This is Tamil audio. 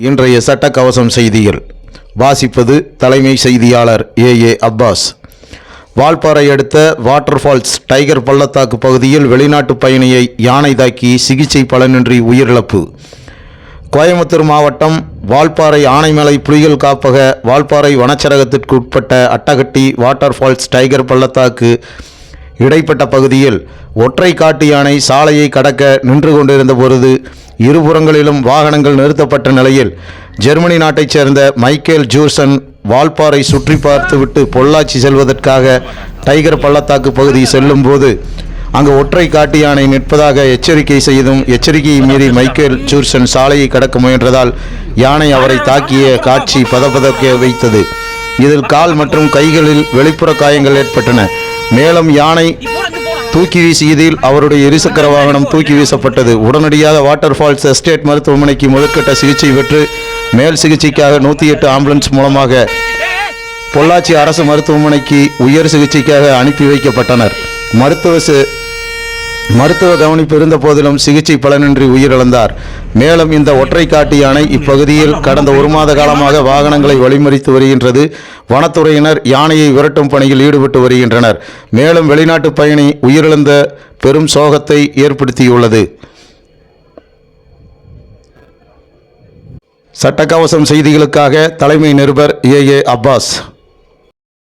இன்றைய சட்டக்கவசம் செய்திகள் வாசிப்பது தலைமை செய்தியாளர் ஏ அப்பாஸ். வால்பாறை அடுத்த வாட்டர்ஃபால்ஸ் டைகர் பள்ளத்தாக்கு பகுதியில் வெளிநாட்டு பயணியை யானை தாக்கி சிகிச்சை பலனின்றி உயிரிழப்பு. கோயம்புத்தூர் மாவட்டம் வால்பாறை ஆனைமலை புலிகள் காப்பக வால்பாறை வனச்சரகத்திற்கு உட்பட்ட அட்டகட்டி வாட்டர்ஃபால்ஸ் டைகர் பள்ளத்தாக்கு இடைப்பட்ட பகுதியில் ஒற்றை காட்டு யானை சாலையை கடக்க நின்று கொண்டிருந்த பொழுது இருபுறங்களிலும் வாகனங்கள் நிறுத்தப்பட்ட நிலையில் ஜெர்மனி நாட்டைச் சேர்ந்த மைக்கேல் ஜூர்சன் வால்பாறை சுற்றி பார்த்துவிட்டு பொள்ளாச்சி செல்வதற்காக டைகர் பள்ளத்தாக்கு பகுதி செல்லும் போது அங்கு ஒற்றை காட்டு யானை நிற்பதாக எச்சரிக்கை செய்தும் எச்சரிக்கையை மீறி மைக்கேல் ஜூர்சன் சாலையை கடக்க முயன்றதால் யானை அவரை தாக்கிய காட்சி பதபதக்க வைத்தது. இதில் கால் மற்றும் கைகளில் வெளிப்புற காயங்கள் ஏற்பட்டன. மேலும் யானை தூக்கி வீசியதில் அவருடைய இருசக்கர வாகனம் தூக்கி வீசப்பட்டது. உடனடியாக வாட்டர்ஃபால்ஸ் எஸ்டேட் மருத்துவமனைக்கு முதற்கட்ட சிகிச்சை பெற்று மேல் சிகிச்சைக்காக 108 ஆம்புலன்ஸ் மூலமாக பொள்ளாச்சி அரசு மருத்துவமனைக்கு உயர் சிகிச்சைக்காக அனுப்பி வைக்கப்பட்டனர். மருத்துவ கவனிப்பு இருந்த போதிலும் சிகிச்சை பலனின்றி உயிரிழந்தார். மேலும் இந்த ஒற்றை காட்டு யானை இப்பகுதியில் கடந்த 1 மாத காலமாக வாகனங்களை வழிமறித்து வருகின்றது. வனத்துறையினர் யானையை விரட்டும் பணியில் ஈடுபட்டு வருகின்றனர். மேலும் வெளிநாட்டு பயணி உயிரிழந்த பெரும் சோகத்தை ஏற்படுத்தியுள்ளது. சட்டக்கவசம் செய்திகளுக்காக தலைமை நிருபர் ஏ அப்பாஸ்.